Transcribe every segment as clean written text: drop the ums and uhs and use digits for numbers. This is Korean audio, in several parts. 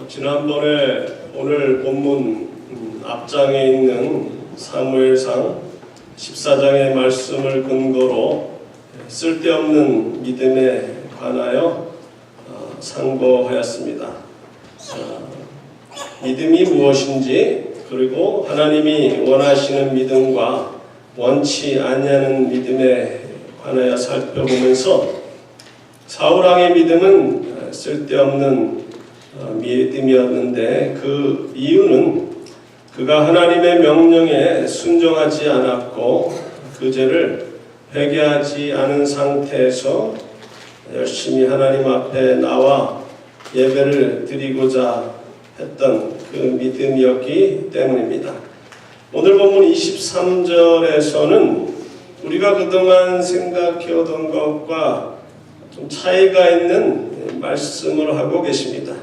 지난번에 오늘 본문 앞장에 있는 사무엘상 14장의 말씀을 근거로 쓸데없는 믿음에 관하여 상고하였습니다. 믿음이 무엇인지, 그리고 하나님이 원하시는 믿음과 원치 아니하는 믿음에 관하여 살펴보면서 사울왕의 믿음은 쓸데없는 믿음이었는데 그 이유는 그가 하나님의 명령에 순종하지 않았고 그 죄를 회개하지 않은 상태에서 열심히 하나님 앞에 나와 예배를 드리고자 했던 그 믿음이었기 때문입니다. 오늘 본문 23절에서는 우리가 그동안 생각해오던 것과 좀 차이가 있는 말씀을 하고 계십니다.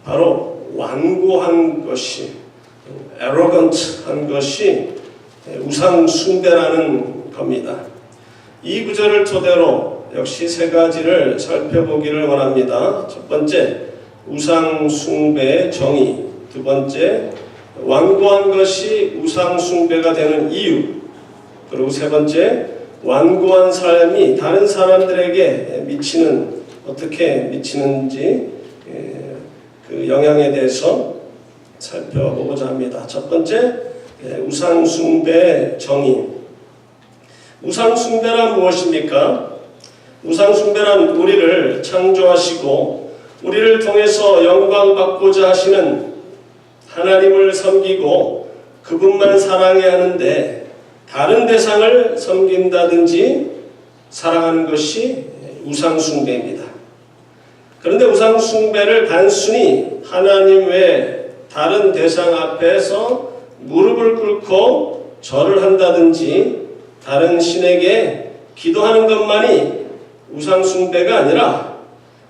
바로 완고한 것이, arrogant한 것이 우상 숭배라는 겁니다. 이 구절을 토대로 역시 세 가지를 살펴보기를 원합니다. 첫 번째, 우상 숭배의 정의. 두 번째, 완고한 것이 우상 숭배가 되는 이유. 그리고 세 번째, 완고한 삶이 다른 사람들에게 어떻게 미치는지 그 영향에 대해서 살펴보고자 합니다. 첫 번째, 우상 숭배의 정의. 우상 숭배란 무엇입니까? 우상 숭배란 우리를 창조하시고 우리를 통해서 영광 받고자 하시는 하나님을 섬기고 그분만 사랑해야 하는데 다른 대상을 섬긴다든지 사랑하는 것이 우상 숭배입니다. 그런데 우상 숭배를 단순히 하나님 외에 다른 대상 앞에서 무릎을 꿇고 절을 한다든지 다른 신에게 기도하는 것만이 우상 숭배가 아니라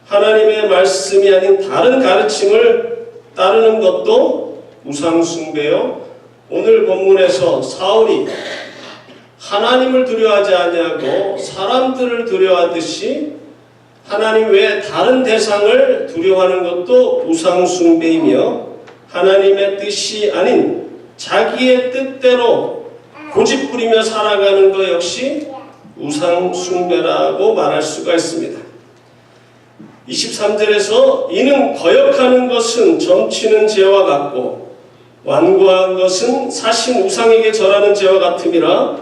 하나님의 말씀이 아닌 다른 가르침을 따르는 것도 우상 숭배요. 오늘 본문에서 사울이 하나님을 두려워하지 아니하고 사람들을 두려워하듯이 하나님 외에 다른 대상을 두려워하는 것도 우상 숭배이며 하나님의 뜻이 아닌 자기의 뜻대로 고집부리며 살아가는 것 역시 우상 숭배라고 말할 수가 있습니다. 23절에서 이는 거역하는 것은 점치는 죄와 같고 완고한 것은 사신 우상에게 절하는 죄와 같음이라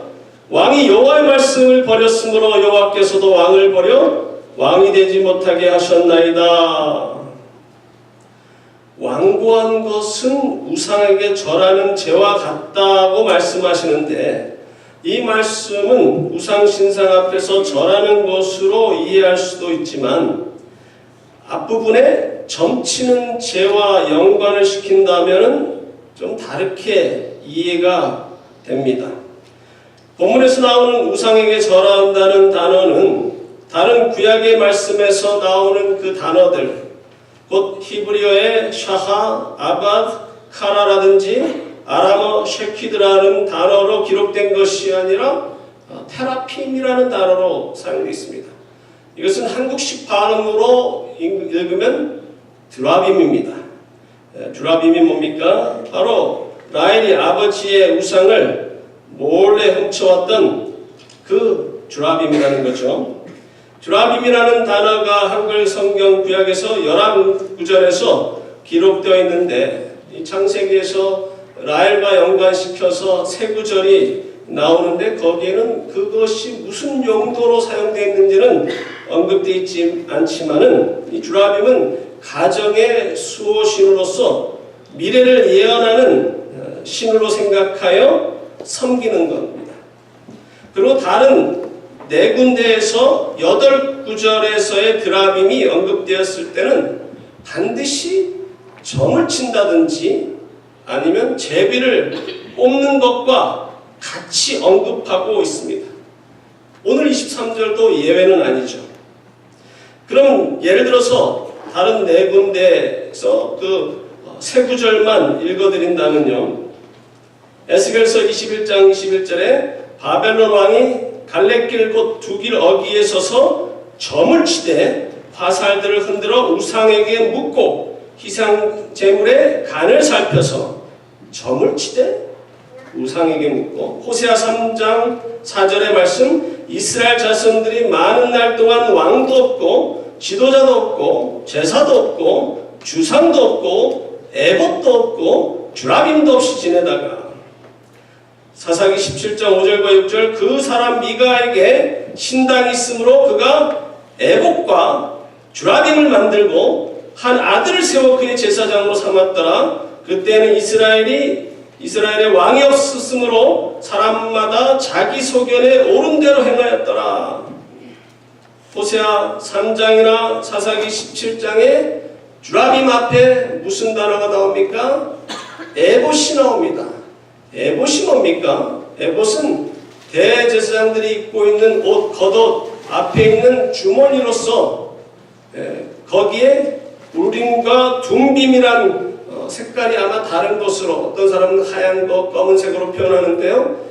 왕이 여호와의 말씀을 버렸으므로 여호와께서도 왕을 버려 왕이 되지 못하게 하셨나이다. 완고한 것은 우상에게 절하는 죄와 같다고 말씀하시는데 이 말씀은 우상신상 앞에서 절하는 것으로 이해할 수도 있지만 앞부분에 점치는 죄와 연관을 시킨다면 좀 다르게 이해가 됩니다. 본문에서 나오는 우상에게 절한다는 단어는 다른 구약의 말씀에서 나오는 그 단어들, 곧 히브리어의 샤하, 아바드, 카라라든지 아람어 셰키드라는 단어로 기록된 것이 아니라 테라핌이라는 단어로 사용되어 있습니다. 이것은 한국식 발음으로 읽으면 드라빔입니다. 드라빔이 뭡니까? 바로 라헬이 아버지의 우상을 몰래 훔쳐왔던 그 드라빔이라는 거죠. 드라빔이라는 단어가 한글 성경 구약에서 11구절에서 기록되어 있는데 이 창세기에서 라헬과 연관시켜서 세 구절이 나오는데 거기에는 그것이 무슨 용도로 사용되어 있는지는 언급되어 있지 않지만은 이 드라빔은 가정의 수호신으로서 미래를 예언하는 신으로 생각하여 섬기는 겁니다. 그리고 다른 네 군데에서 8구절에서의 드라빔이 언급되었을 때는 반드시 점을 친다든지 아니면 제비를 뽑는 것과 같이 언급하고 있습니다. 오늘 23절도 예외는 아니죠. 그럼 예를 들어서 다른 네 군데에서 그 세 구절만 읽어드린다면요. 에스겔서 21장 21절에 바벨론 왕이 갈래길 곧 두 길 어귀에 서서 점을 치되 화살들을 흔들어 우상에게 묻고 희생 제물의 간을 살펴서 점을 치되 우상에게 묻고, 호세아 3장 4절의 말씀, 이스라엘 자손들이 많은 날 동안 왕도 없고 지도자도 없고 제사도 없고 주상도 없고 에봇도 없고 주라빔도 없이 지내다가 사사기 17장 5절과 6절, 그 사람 미가에게 신당이 있으므로 그가 에봇과 주라빔을 만들고 한 아들을 세워 그의 제사장으로 삼았더라. 그때는 이스라엘의 왕이 없었으므로 사람마다 자기 소견에 옳은 대로 행하였더라. 호세아 3장이나 사사기 17장에 주라빔 앞에 무슨 단어가 나옵니까? 에봇이 나옵니다. 에봇이 뭡니까? 에봇은 대제사장들이 입고 있는 옷, 겉옷 앞에 있는 주머니로서 거기에 우림과 둠빔이란 색깔이 아마 다른 것으로, 어떤 사람은 하얀 거, 검은색으로 표현하는데요.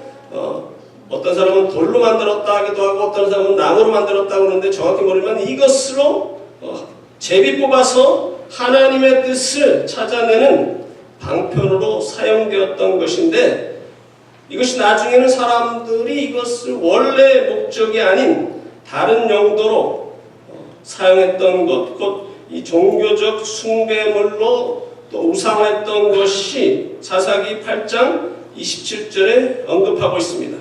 어떤 사람은 돌로 만들었다 하기도 하고 어떤 사람은 나무로 만들었다고 하는데 정확히 모르면 이것으로 제비 뽑아서 하나님의 뜻을 찾아내는 방편으로 사용되었던 것인데, 이것이 나중에는 사람들이 이것을 원래 목적이 아닌 다른 용도로 사용했던 것, 곧 이 종교적 숭배물로 또 우상화했던 것이 사사기 8장 27절에 언급하고 있습니다.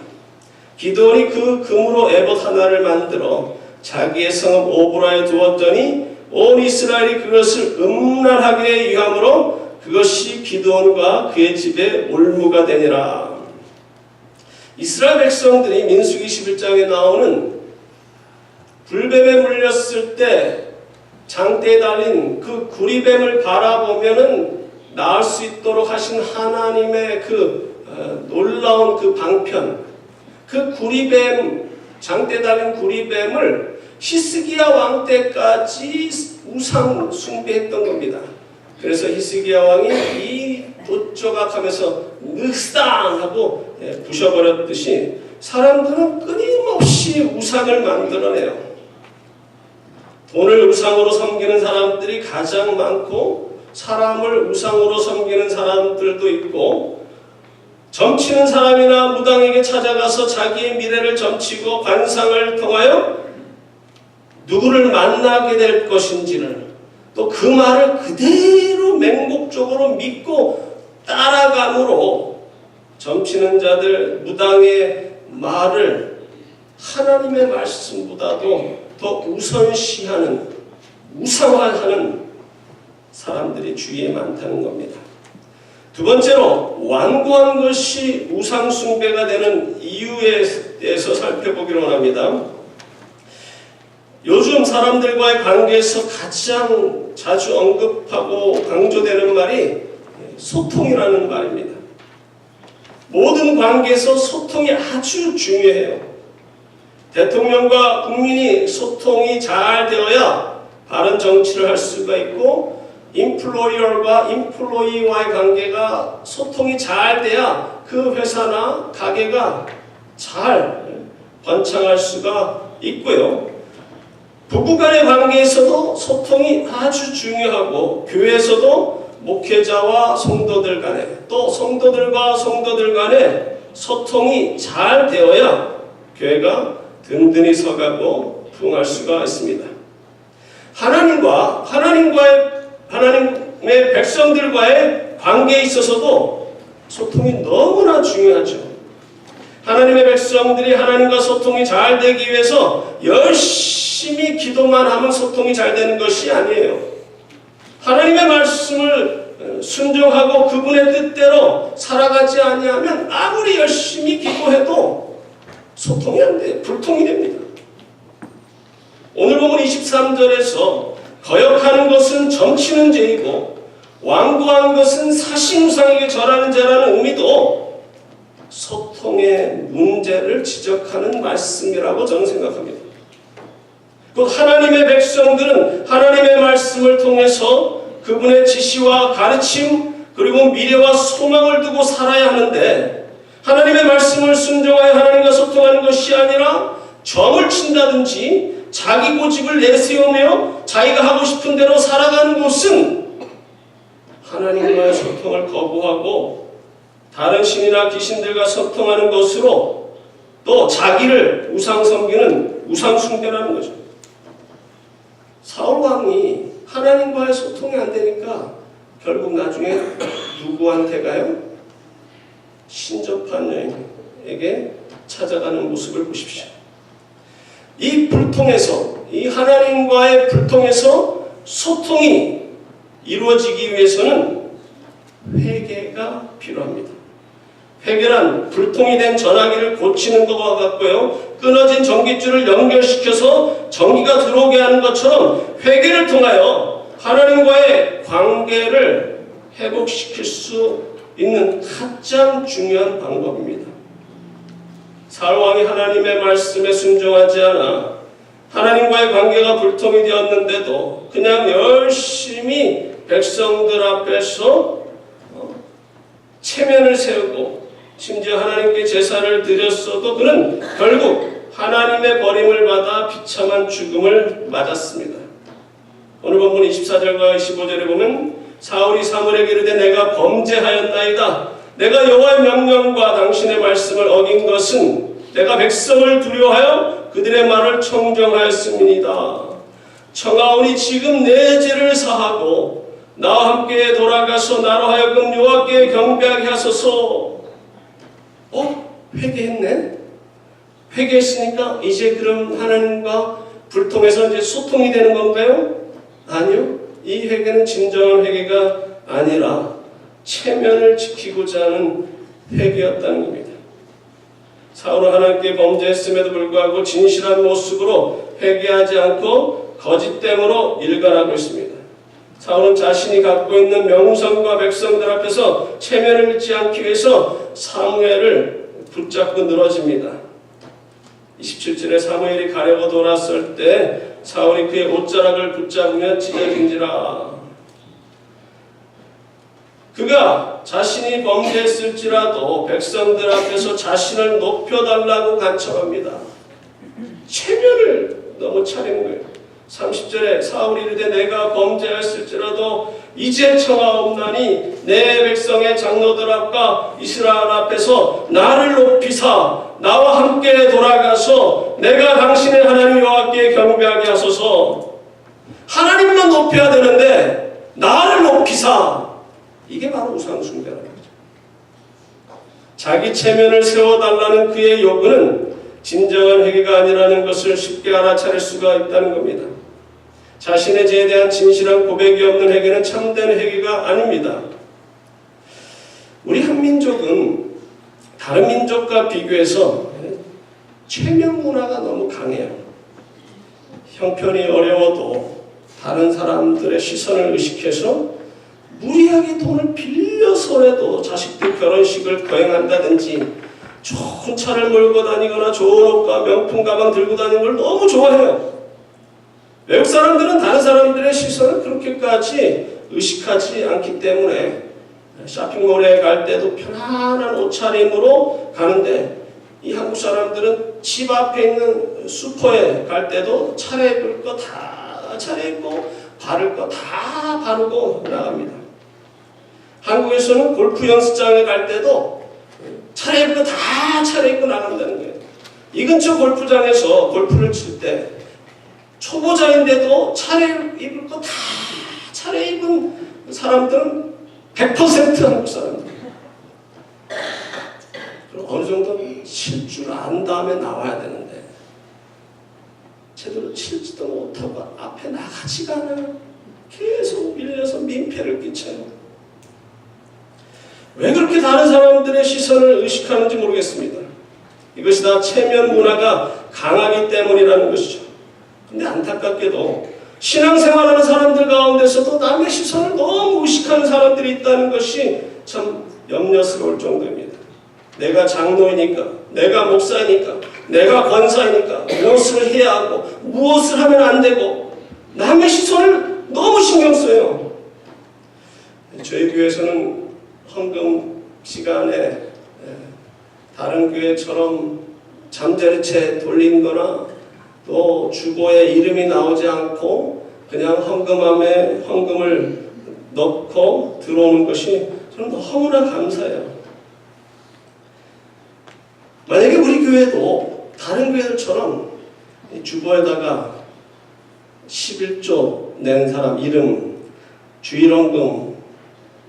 기드온이 그 금으로 에봇 하나를 만들어 자기의 성읍 오브라에 두었더니 온 이스라엘이 그것을 음란하게 위함으로 그것이 기드온과 그의 집에 올무가 되니라. 이스라엘 백성들이 민수기 11장에 나오는 불뱀에 물렸을 때 장대에 달린 그 구리뱀을 바라보면은 나을 수 있도록 하신 하나님의 그 놀라운 그 방편, 그 구리뱀, 장대에 달린 구리뱀을 히스기야 왕 때까지 우상 숭배했던 겁니다. 그래서 히스기야 왕이 이 돛조각하면서 늑상 하고 부셔버렸듯이 사람들은 끊임없이 우상을 만들어내요. 돈을 우상으로 섬기는 사람들이 가장 많고 사람을 우상으로 섬기는 사람들도 있고, 점치는 사람이나 무당에게 찾아가서 자기의 미래를 점치고 관상을 통하여 누구를 만나게 될 것인지를, 또 그 말을 그대로 맹목적으로 믿고 따라감으로 점치는 자들, 무당의 말을 하나님의 말씀보다도 더 우선시하는, 우상화하는 사람들이 주위에 많다는 겁니다. 두 번째로, 완고한 것이 우상 숭배가 되는 이유에 대해서 살펴보기로 합니다. 요즘 사람들과의 관계에서 가장 자주 언급하고 강조되는 말이 소통이라는 말입니다. 모든 관계에서 소통이 아주 중요해요. 대통령과 국민이 소통이 잘 되어야 바른 정치를 할 수가 있고, 인플로이어와 인플로이와의 관계가 소통이 잘 돼야 그 회사나 가게가 잘 번창할 수가 있고요. 부부간의 관계에서도 소통이 아주 중요하고, 교회에서도 목회자와 성도들 간에, 또 성도들과 성도들 간에 소통이 잘 되어야 교회가 든든히 서가고 부흥할 수가 있습니다. 하나님의 백성들과의 관계에 있어서도 소통이 너무나 중요하죠. 하나님의 백성들이 하나님과 소통이 잘 되기 위해서 열심히 기도만 하면 소통이 잘 되는 것이 아니에요. 하나님의 말씀을 순종하고 그분의 뜻대로 살아가지 아니하면 아무리 열심히 기도해도 소통이 안 돼요. 불통이 됩니다. 오늘 보면 23절에서 거역하는 것은 점치는 죄이고 완고한 것은 사신우상에게 절하는 죄라는 의미도 소통의 문제를 지적하는 말씀이라고 저는 생각합니다. 그 하나님의 백성들은 하나님의 말씀을 통해서 그분의 지시와 가르침 그리고 미래와 소망을 두고 살아야 하는데, 하나님의 말씀을 순종하여 하나님과 소통하는 것이 아니라 점을 친다든지 자기 고집을 내세우며 자기가 하고 싶은 대로 살아가는 것은 하나님과의 소통을 거부하고 다른 신이나 귀신들과 소통하는 것으로 또 자기를 우상 섬기는 우상 숭배라는 거죠. 사울 왕이 하나님과의 소통이 안 되니까 결국 나중에 누구한테 가요? 신접한 여인에게 찾아가는 모습을 보십시오. 이 불통에서, 이 하나님과의 불통에서 소통이 이루어지기 위해서는 회개가 필요합니다. 회개란 불통이 된 전화기를 고치는 것과 같고요. 끊어진 전깃줄을 연결시켜서 전기가 들어오게 하는 것처럼 회개를 통하여 하나님과의 관계를 회복시킬 수 있는 가장 중요한 방법입니다. 사울 왕이 하나님의 말씀에 순종하지 않아 하나님과의 관계가 불통이 되었는데도 그냥 열심히 백성들 앞에서 체면을 세우고 심지어 하나님께 제사를 드렸어도 그는 결국 하나님의 버림을 받아 비참한 죽음을 맞았습니다. 오늘 본문 24절과 25절에 보면 사울이 사무엘에게 이르되 내가 범죄하였나이다. 내가 여호와의 명령과 당신의 말씀을 어긴 것은 내가 백성을 두려워하여 그들의 말을 청정하였음이니이다. 청하오니 지금 내 죄를 사하고 나와 함께 돌아가서 나로 하여금 여호와께 경배하게 하소서. 회개했네? 회개했으니까 이제 그럼 하나님과 불통해서 이제 소통이 되는 건가요? 아니요. 이 회개는 진정한 회개가 아니라 체면을 지키고자 하는 회개였다는 겁니다. 사울은 하나님께 범죄했음에도 불구하고 진실한 모습으로 회개하지 않고 거짓됨으로 일관하고 있습니다. 사울은 자신이 갖고 있는 명성과 백성들 앞에서 체면을 잃지 않기 위해서 사무엘을 붙잡고 늘어집니다. 27절에 사무엘이 가려고 돌았을 때 사울이 그의 옷자락을 붙잡으며 찢어진지라. 그가 자신이 범죄했을지라도 백성들 앞에서 자신을 높여달라고 간청합니다. 체면을 너무 차리는 거예요. 30절에 사울이 이르되 내가 범죄했을지라도 이제 청하옵나니 내 백성의 장로들 앞과 이스라엘 앞에서 나를 높이사 나와 함께 돌아가서 내가 당신의 하나님 여호와께 경배하게 하소서. 하나님만 높여야 되는데 나를 높이사. 이게 바로 우상숭배라는 거죠. 자기 체면을 세워달라는 그의 요구는 진정한 회개가 아니라는 것을 쉽게 알아차릴 수가 있다는 겁니다. 자신의 죄에 대한 진실한 고백이 없는 회개는 참된 회개가 아닙니다. 우리 한민족은 다른 민족과 비교해서 체면 문화가 너무 강해요. 형편이 어려워도 다른 사람들의 시선을 의식해서 무리하게 돈을 빌려서라도 자식들 결혼식을 거행한다든지 좋은 차를 몰고 다니거나 좋은 옷과 명품 가방 들고 다니는 걸 너무 좋아해요. 외국 사람들은 다른 사람들의 시선을 그렇게까지 의식하지 않기 때문에 쇼핑몰에 갈 때도 편안한 옷차림으로 가는데 이 한국 사람들은 집 앞에 있는 슈퍼에 갈 때도 차려입을 거 다 차려입고 바를 거 다 바르고 나갑니다. 한국에서는 골프 연습장에 갈 때도 차려입을 거 다 차려입고 나간다는 거예요. 이 근처 골프장에서 골프를 칠 때 초보자인데도 차려입을 거 다 차려입은 사람들은 100% 한국 사람들. 어느 정도 칠 줄 안 다음에 나와야 되는데 제대로 칠지도 못하고 앞에 나가지가 않아요. 계속 밀려서 민폐를 끼쳐요. 왜 그렇게 다른 사람들의 시선을 의식하는지 모르겠습니다. 이것이 다 체면 문화가 강하기 때문이라는 것이죠. 근데 안타깝게도 신앙생활하는 사람들 가운데서도 남의 시선을 너무 의식하는 사람들이 있다는 것이 참 염려스러울 정도입니다. 내가 장로이니까, 내가 목사니까, 내가 권사이니까 무엇을 해야 하고 무엇을 하면 안 되고 남의 시선을 너무 신경 써요. 저희 교회에서는 헌금 시간에 다른 교회처럼 잠자리채 돌린 거나 또 주보에 이름이 나오지 않고 그냥 헌금함에 헌금을 넣고 들어오는 것이 저는 너무나 감사해요. 만약에 우리 교회도 다른 교회들처럼 주보에다가 11조 낸 사람 이름, 주일원금,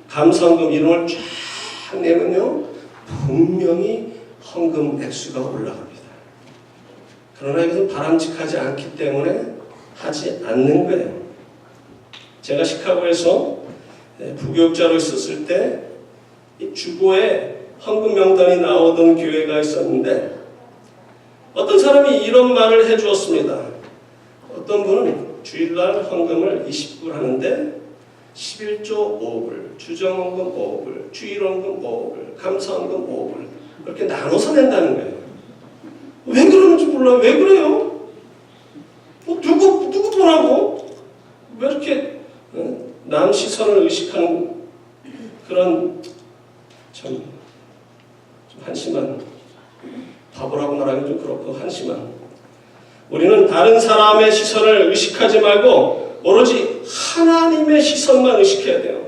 감사원금 이름을 쫙 내면요 분명히 헌금 액수가 올라갑니다. 그러나 이것은 바람직하지 않기 때문에 하지 않는 거예요. 제가 시카고에서 부교육자로 있었을 때 이 주보에 헌금 명단이 나오던 교회가 있었는데 어떤 사람이 이런 말을 해주었습니다. 어떤 분은 주일날 헌금을 20불 하는데 11조 5불, 주정헌금 5불, 주일헌금 5불, 감사헌금 5불 이렇게 나눠서 낸다는 거예요. 왜 그러는지 몰라요. 왜 그래요? 누구 보라고? 왜 이렇게 남 시선을 의식하는 그런 참 한심한 바보라고 말하기 좀 그렇고 한심한 우리는 다른 사람의 시선을 의식하지 말고 오로지 하나님의 시선만 의식해야 돼요.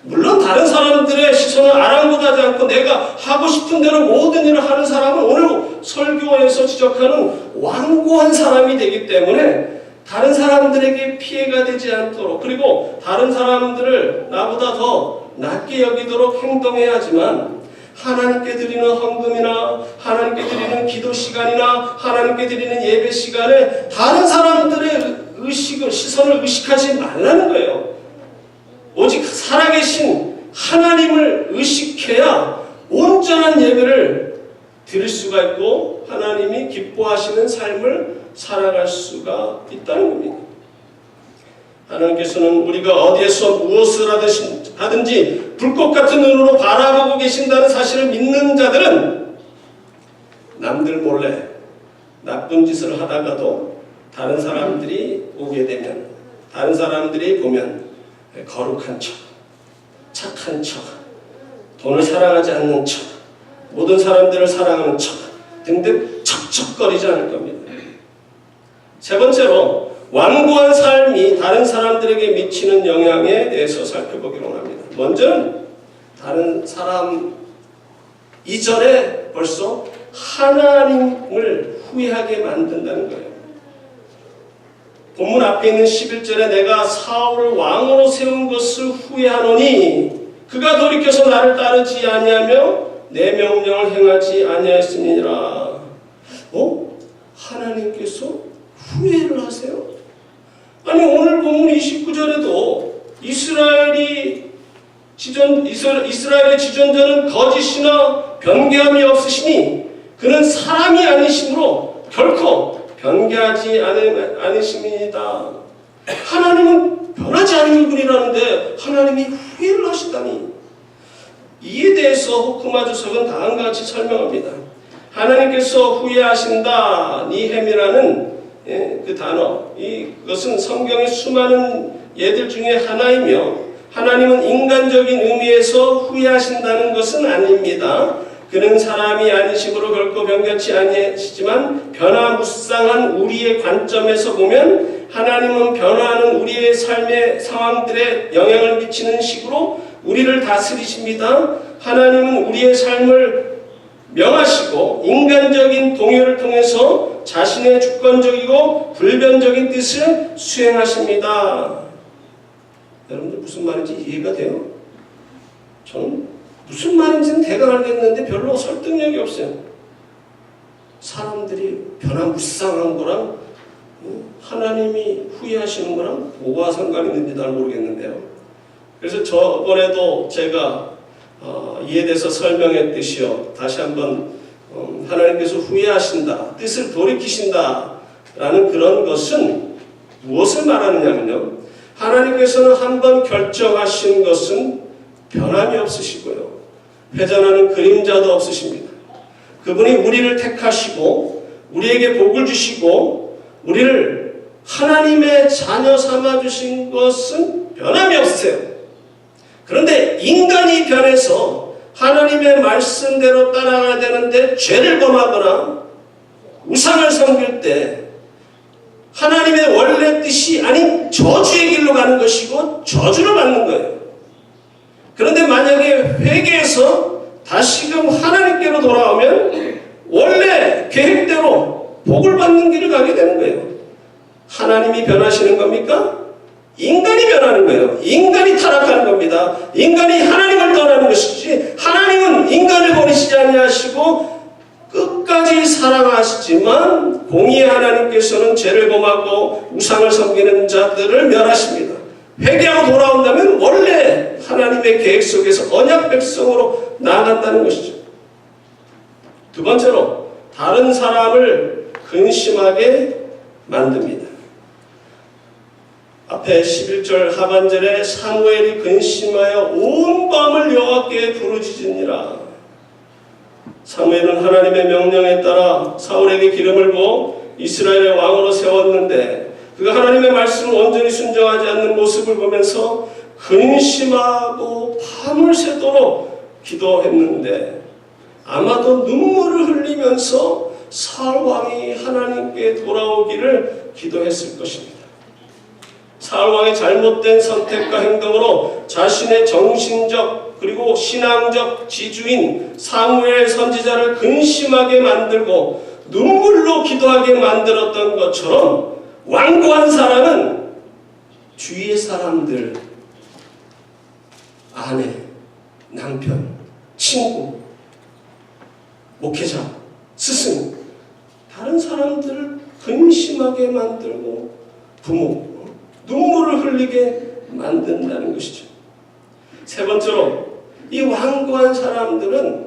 물론 다른 사람들의 시선을 아랑곳하지 않고 내가 하고 싶은 대로 모든 일을 하는 사람은 오늘 설교에서 지적하는 완고한 사람이 되기 때문에 다른 사람들에게 피해가 되지 않도록 그리고 다른 사람들을 나보다 더 낮게 여기도록 행동해야 하지만 하나님께 드리는 헌금이나 하나님께 드리는 기도 시간이나 하나님께 드리는 예배 시간에 다른 사람들의 시선을 의식하지 말라는 거예요. 오직 살아계신 하나님을 의식해야 온전한 예배를 드릴 수가 있고 하나님이 기뻐하시는 삶을 살아갈 수가 있다는 겁니다. 하나님께서는 우리가 어디에서 무엇을 하든지 불꽃 같은 눈으로 바라보고 계신다는 사실을 믿는 자들은 남들 몰래 나쁜 짓을 하다가도 다른 사람들이 오게 되면 다른 사람들이 보면 거룩한 척, 착한 척, 돈을 사랑하지 않는 척, 모든 사람들을 사랑하는 척 등등 척척거리지 않을 겁니다. 세 번째로 완고한 삶이 다른 사람들에게 미치는 영향에 대해서 살펴보기로 합니다. 먼저는 다른 사람 이전에 벌써 하나님을 후회하게 만든다는 거예요. 본문 앞에 있는 11절에 내가 사울을 왕으로 세운 것을 후회하노니 그가 돌이켜서 나를 따르지 아니하며 내 명령을 행하지 아니하였음이니라. 하나님께서 후회를 하세요? 아니 오늘 본문 29절에도 이스라엘의 지존자는 거짓이나 변개함이 없으시니 그는 사람이 아니심으로 결코 변개하지 않으심이다. 하나님은 변하지 않는 분이라는데 하나님이 후회를 하신다니. 이에 대해서 호크마 주석은 다음과 같이 설명합니다. 하나님께서 후회하신다. 니햄이라는 그 단어, 이것은 성경의 수많은 예들 중에 하나이며 하나님은 인간적인 의미에서 후회하신다는 것은 아닙니다. 그는 사람이 아니심으로 결코 변개치 아니하시지만 변화무쌍한 우리의 관점에서 보면 하나님은 변화하는 우리의 삶의 상황들에 영향을 미치는 식으로 우리를 다스리십니다. 하나님은 우리의 삶을 명하시고 인간적인 동요를 통해서 자신의 주권적이고 불변적인 뜻을 수행하십니다. 여러분들 무슨 말인지 이해가 돼요? 저는 무슨 말인지는 대강 알겠는데 별로 설득력이 없어요. 사람들이 변화무쌍한 거랑 하나님이 후회하시는 거랑 뭐가 상관이 있는지 잘 모르겠는데요. 그래서 저번에도 제가 이에 대해서 설명했듯이요. 다시 한번 하나님께서 후회하신다, 뜻을 돌이키신다 라는 그런 것은 무엇을 말하느냐면요. 하나님께서는 한번 결정하신 것은 변함이 없으시고요. 회전하는 그림자도 없으십니다. 그분이 우리를 택하시고 우리에게 복을 주시고 우리를 하나님의 자녀 삼아주신 것은 변함이 없으세요. 그런데 인간이 변해서 하나님의 말씀대로 따라가야 되는데 죄를 범하거나 우상을 섬길 때 하나님의 원래 뜻이 아닌 저주의 길로 가는 것이고 저주를 받는 거예요. 그런데 만약에 회개해서 다시금 하나님께로 돌아오면 원래 계획대로 복을 받는 길을 가게 되는 거예요. 하나님이 변하시는 겁니까? 인간이 변하는 거예요. 인간이 타락하는 겁니다. 인간이 하나님을 떠나는 것이지 하나님은 인간을 버리시지 아니하시고 끝까지 사랑하시지만 공의의 하나님께서는 죄를 범하고 우상을 섬기는 자들을 멸하십니다. 회개하고 돌아온다면 원래 하나님의 계획 속에서 언약 백성으로 나아간다는 것이죠. 두 번째로 다른 사람을 근심하게 만듭니다. 앞에 11절 하반절에 사무엘이 근심하여 온 밤을 여호와께 부르짖으니라. 사무엘은 하나님의 명령에 따라 사울에게 기름을 부어 이스라엘의 왕으로 세웠는데 그가 하나님의 말씀을 온전히 순종하지 않는 모습을 보면서 근심하고 밤을 새도록 기도했는데 아마도 눈물을 흘리면서 사울 왕이 하나님께 돌아오기를 기도했을 것입니다. 사울 왕의 잘못된 선택과 행동으로 자신의 정신적 그리고 신앙적 지주인 사무엘 선지자를 근심하게 만들고 눈물로 기도하게 만들었던 것처럼 완고한 사람은 주위의 사람들, 아내, 남편, 친구, 목회자, 스승, 다른 사람들을 근심하게 만들고 부모, 눈물을 흘리게 만든다는 것이죠. 세 번째로 이 완고한 사람들은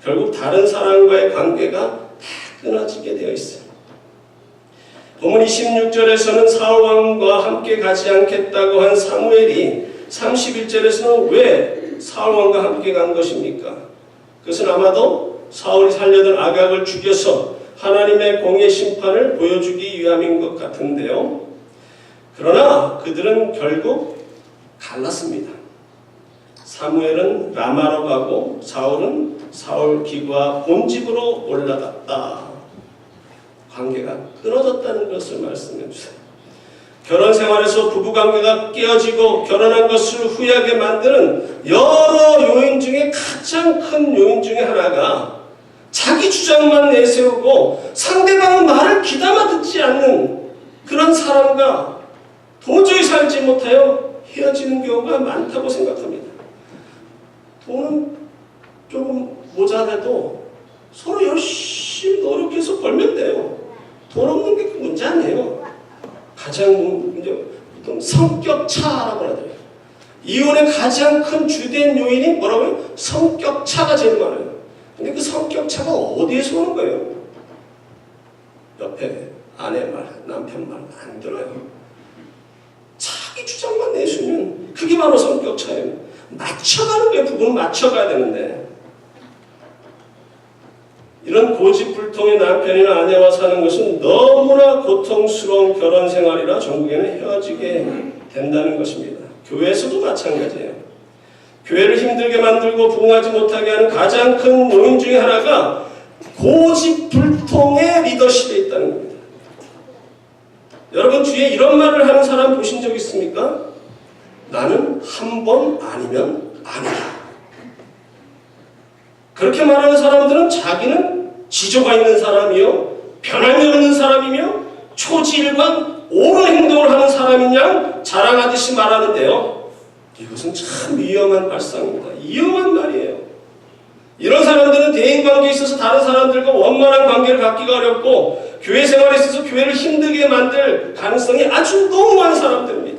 결국 다른 사람과의 관계가 다 끊어지게 되어 있어요. 본문 26절에서는 사울왕과 함께 가지 않겠다고 한 사무엘이 31절에서는 왜 사울왕과 함께 간 것입니까? 그것은 아마도 사울이 살려던 아각을 죽여서 하나님의 공의 심판을 보여주기 위함인 것 같은데요. 그러나 그들은 결국 갈랐습니다. 사무엘은 라마로 가고 사울은 사울 기브와 본집으로 올라갔다. 관계가 끊어졌다는 것을 말씀해 주세요. 결혼 생활에서 부부관계가 깨어지고 결혼한 것을 후회하게 만드는 여러 요인 중에 가장 큰 요인 중에 하나가 자기 주장만 내세우고 상대방의 말을 귀담아 듣지 않는 그런 사람과 도저히 살지 못하여 헤어지는 경우가 많다고 생각합니다. 돈은 조금 모자라도 서로 열심히 노력해서 벌면 돼요. 돈 없는 게 그 문제 아니에요. 가장 문제, 보통 성격 차라고 하더라고요. 이혼의 가장 큰 주된 요인이 뭐라고요? 성격 차가 제일 많아요. 근데 그 성격 차가 어디에서 오는 거예요? 옆에 아내 말, 남편 말 안 들어요. 자기 주장만 내주면 그게 바로 성격 차예요. 맞춰가는 거예요. 부부는 맞춰가야 되는데. 이런 고집불통의 남편이나 아내와 사는 것은 너무나 고통스러운 결혼 생활이라 결국에는 헤어지게 된다는 것입니다. 교회에서도 마찬가지예요. 교회를 힘들게 만들고 부흥하지 못하게 하는 가장 큰 요인 중에 하나가 고집불통의 리더십에 있다는 겁니다. 여러분 주위에 이런 말을 하는 사람 보신 적 있습니까? 나는 한 번 아니면 아니다. 그렇게 말하는 사람들은 자기는 지조가 있는 사람이요, 변함이 없는 사람이며 초지일관 옳은 행동을 하는 사람인 양 자랑하듯이 말하는데요. 이것은 참 위험한 발상입니다. 위험한 말이에요. 이런 사람들은 대인관계에 있어서 다른 사람들과 원만한 관계를 갖기가 어렵고 교회 생활에 있어서 교회를 힘들게 만들 가능성이 아주 너무한 사람들입니다.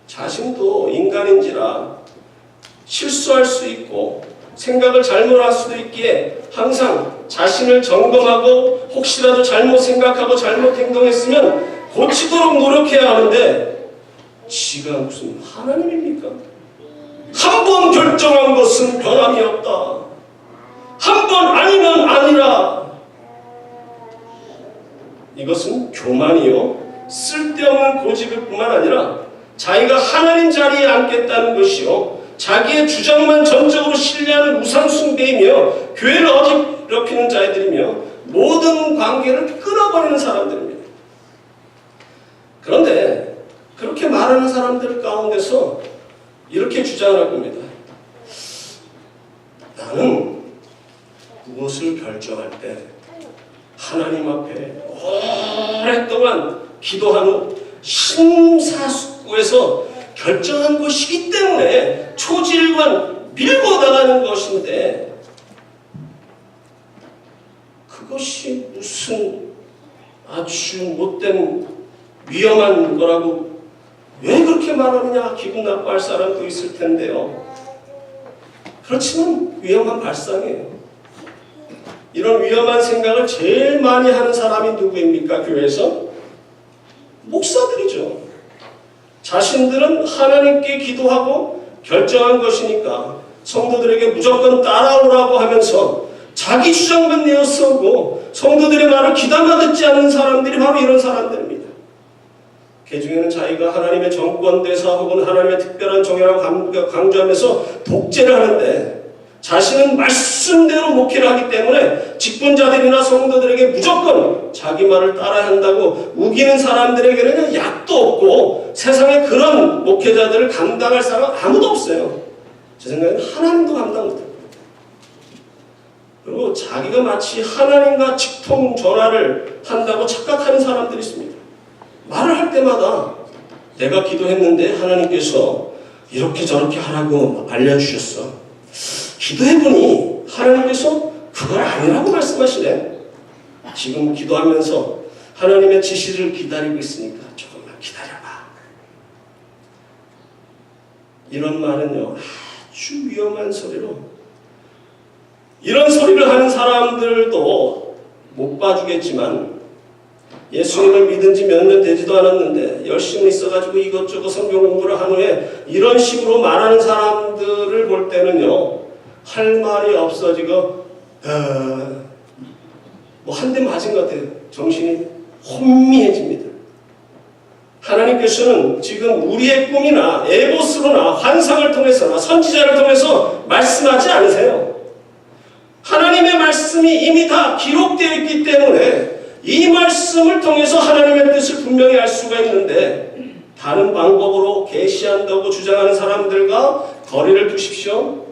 자신도 인간인지라 실수할 수 있고 생각을 잘못할 수도 있기에 항상 자신을 점검하고 혹시라도 잘못 생각하고 잘못 행동했으면 고치도록 노력해야 하는데 지가 무슨 하나님입니까? 한 번 결정한 것은 변함이 없다. 한 번 아니면 아니라. 이것은 교만이요, 쓸데없는 고집일 뿐만 아니라 자기가 하나님 자리에 앉겠다는 것이요, 자기의 주장만 전적으로 신뢰하는 우상숭배이며 교회를 어지럽히는 자들이며 모든 관계를 끊어버리는 사람들입니다. 사람들 가운데서 이렇게 주장을 할 겁니다. 나는 무엇을 결정할 때 하나님 앞에 오랫동안 기도한 후 심사숙고해서 결정한 것이기 때문에 초질관 밀고 나가는 것인데, 그것이 무슨 아주 못된 위험한 거라고 왜 그렇게 말하느냐 기분 나빠할 사람도 있을 텐데요. 그렇지만 위험한 발상이에요. 이런 위험한 생각을 제일 많이 하는 사람이 누구입니까? 교회에서? 목사들이죠. 자신들은 하나님께 기도하고 결정한 것이니까 성도들에게 무조건 따라오라고 하면서 자기 주장만 내어쓰고 성도들의 말을 귀담아 듣지 않는 사람들이 바로 이런 사람들입니다. 개중에는 자기가 하나님의 정권대사 혹은 하나님의 특별한 종이라고 강조하면서 독재를 하는데, 자신은 말씀대로 목회를 하기 때문에 직분자들이나 성도들에게 무조건 자기 말을 따라야 한다고 우기는 사람들에게는 약도 없고 세상에 그런 목회자들을 감당할 사람 아무도 없어요. 제 생각에는 하나님도 감당 못해요. 그리고 자기가 마치 하나님과 직통 전화를 한다고 착각하는 사람들이 있습니다. 말을 할 때마다 내가 기도했는데 하나님께서 이렇게 저렇게 하라고 알려주셨어. 기도해보니 하나님께서 그걸 아니라고 말씀하시네. 지금 기도하면서 하나님의 지시를 기다리고 있으니까 조금만 기다려봐. 이런 말은요, 아주 위험한 소리로, 이런 소리를 하는 사람들도 못 봐주겠지만 예수님을 믿은 지 몇 년 되지도 않았는데 열심히 있어가지고 이것저것 성경 공부를 한 후에 이런 식으로 말하는 사람들을 볼 때는요, 할 말이 없어지고 뭐 한 대 맞은 것 같아요. 정신이 혼미해집니다. 하나님께서는 지금 우리의 꿈이나 에고스로나 환상을 통해서나 선지자를 통해서 말씀하지 않으세요. 하나님의 말씀이 이미 다 기록되어 있기 때문에 이 말씀을 통해서 하나님의 뜻을 분명히 알 수가 있는데, 다른 방법으로 계시한다고 주장하는 사람들과 거리를 두십시오.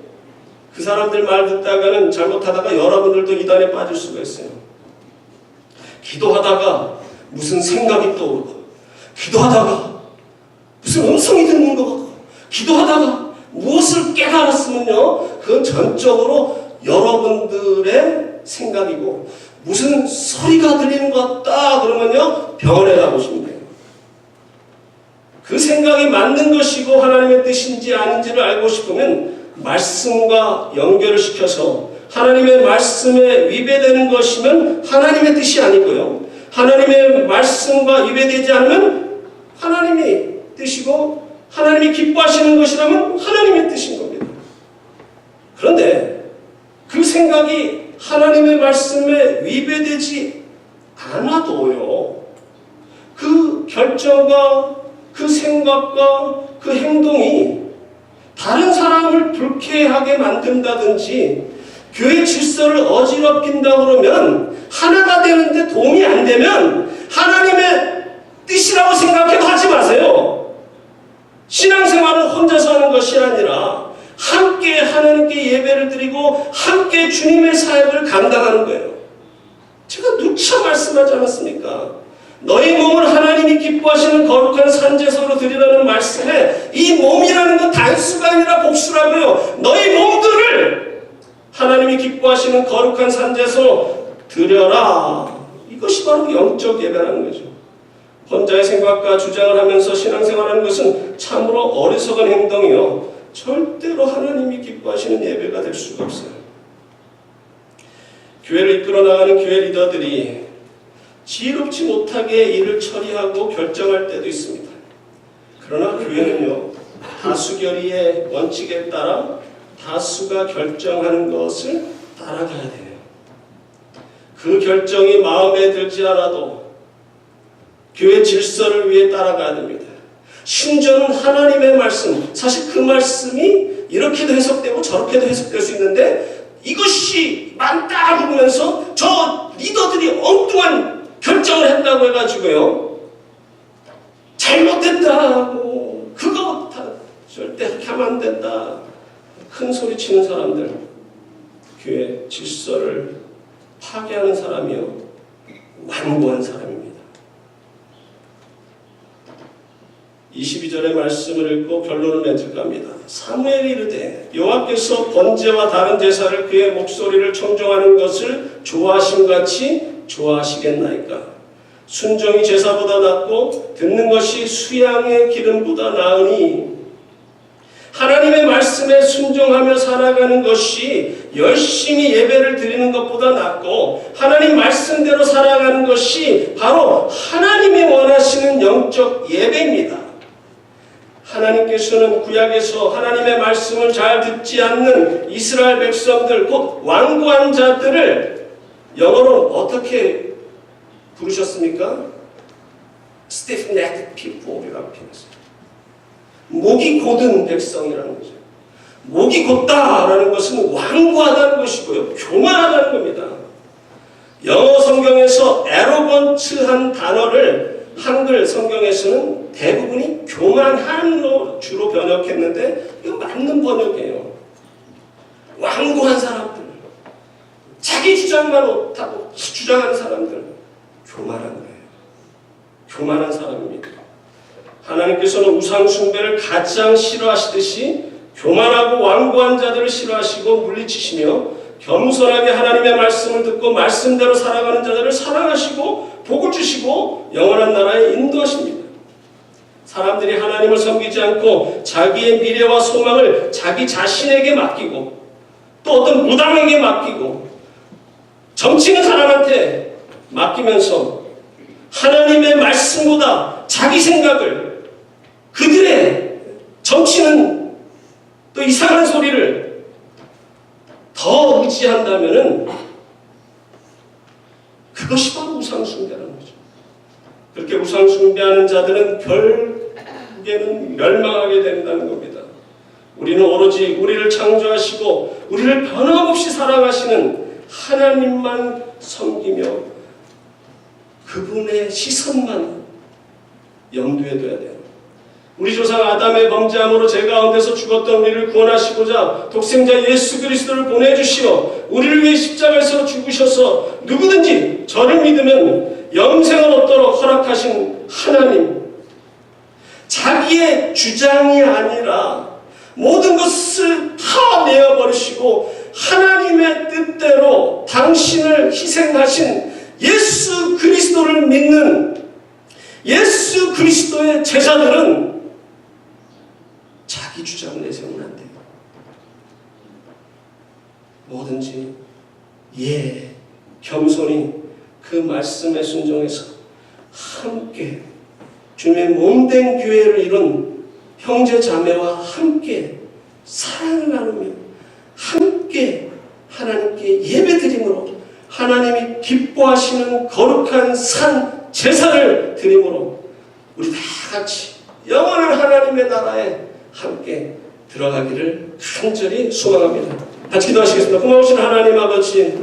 그 사람들 말 듣다가는 잘못하다가 여러분들도 이단에 빠질 수가 있어요. 기도하다가 무슨 생각이 떠오르고, 기도하다가 무슨 음성이 듣는 것 같고, 기도하다가 무엇을 깨달았으면요, 그건 전적으로 여러분들의 생각이고, 무슨 소리가 들리는 것 같다 그러면요, 병원에 가보시면 돼요. 그 생각이 맞는 것이고 하나님의 뜻인지 아닌지를 알고 싶으면 말씀과 연결을 시켜서 하나님의 말씀에 위배되는 것이면 하나님의 뜻이 아니고요, 하나님의 말씀과 위배되지 않으면 하나님의 뜻이고 하나님이 기뻐하시는 것이라면 하나님의 뜻인 겁니다. 그런데 그 생각이 하나님의 말씀에 위배되지 않아도요, 그 결정과 그 생각과 그 행동이 다른 사람을 불쾌하게 만든다든지 교회 질서를 어지럽힌다 그러면, 하나가 되는데 도움이 안 되면 하나님의 뜻이라고 생각해도 하지 마세요. 신앙생활은 혼자서 하는 것이 아니라 함께 하나님께 예배를 드리고 함께 주님의 사역을 감당하는 거예요. 제가 누차 말씀하지 않았습니까? 너희 몸을 하나님이 기뻐하시는 거룩한 산제사로 드리라는 말씀에 이 몸이라는 건 단수가 아니라 복수라고요. 너희 몸들을 하나님이 기뻐하시는 거룩한 산제사로 드려라. 이것이 바로 영적 예배라는 거죠. 혼자의 생각과 주장을 하면서 신앙생활하는 것은 참으로 어리석은 행동이요, 절대로 하나님이 기뻐하시는 예배가 될 수가 없어요. 교회를 이끌어 나가는 교회 리더들이 지혜롭지 못하게 일을 처리하고 결정할 때도 있습니다. 그러나 교회는요, 다수결의의 원칙에 따라 다수가 결정하는 것을 따라가야 돼요. 그 결정이 마음에 들지 않아도 교회 질서를 위해 따라가야 됩니다. 심지어는 하나님의 말씀, 사실 그 말씀이 이렇게도 해석되고 저렇게도 해석될 수 있는데 이것이 맞다 그러면서 저 리더들이 엉뚱한 결정을 했다고 해가지고요, 잘못했다고 그거 큰 소리 치는 사람들, 교회 질서를 파괴하는 사람이요, 완고한 사람입니다. 22절의 말씀을 읽고 결론을 맺을까 합니다. 사무엘이 이르되 여호와께서 번제와 다른 제사를 그의 목소리를 청종하는 것을 좋아하심같이 좋아하시겠나이까? 순종이 제사보다 낫고 듣는 것이 수양의 기름보다 나으니 하나님의 말씀에 순종하며 살아가는 것이 열심히 예배를 드리는 것보다 낫고 하나님 말씀대로 살아가는 것이 바로 하나님이 원하시는 영적 예배입니다. 하나님께서는 구약에서 하나님의 말씀을 잘 듣지 않는 이스라엘 백성들, 곧 완고한 자들을 영어로 어떻게 부르셨습니까? Stiff-necked people이라고 표현했어요. 목이 곧은 백성이라는 거죠. 목이 곧다라는 것은 완고하다는 것이고요, 교만하다는 겁니다. 영어 성경에서 arrogant한 단어를 한글 성경에서는 대부분이 교만한로 주로 번역했는데 이거 맞는 번역이에요. 완고한 사람들, 자기 주장만 옳다고 주장하는 사람들, 교만한 거예요. 교만한 사람입니다. 하나님께서는 우상 숭배를 가장 싫어하시듯이 교만하고 완고한 자들을 싫어하시고 물리치시며 겸손하게 하나님의 말씀을 듣고 말씀대로 살아가는 자들을 사랑하시고 복을 주시고 영원한 나라에 인도하십니다. 사람들이 하나님을 섬기지 않고 자기의 미래와 소망을 자기 자신에게 맡기고 또 어떤 무당에게 맡기고 정치는 사람한테 맡기면서 하나님의 말씀보다 자기 생각을, 그들의 정치는 또 이상한 소리를 더 의지한다면은 그것이 바로 우상숭배라는 거죠. 그렇게 우상숭배하는 자들은 결국에는 멸망하게 된다는 겁니다. 우리는 오로지 우리를 창조하시고 우리를 변함없이 사랑하시는 하나님만 섬기며 그분의 시선만 염두에 둬야 돼요. 우리 조상 아담의 범죄함으로 죄 가운데서 죽었던 우리를 구원하시고자 독생자 예수 그리스도를 보내주시어 우리를 위해 십자가에서 죽으셔서 누구든지 저를 믿으면 영생을 얻도록 허락하신 하나님, 자기의 주장이 아니라 모든 것을 다 내어버리시고 하나님의 뜻대로 당신을 희생하신 예수 그리스도를 믿는 예수 그리스도의 제자들은 자기 주장을 내세우면 안 돼요. 뭐든지 겸손히 그 말씀에 순종해서 함께 주님의 몸된 교회를 이룬 형제 자매와 함께 사랑을 나누며 함께 하나님께 예배드림으로 하나님이 기뻐하시는 거룩한 산 제사를 드림으로 우리 다 같이 영원한 하나님의 나라에 함께 들어가기를 간절히 소망합니다. 같이 기도하시겠습니다. 고마우신 하나님 아버지,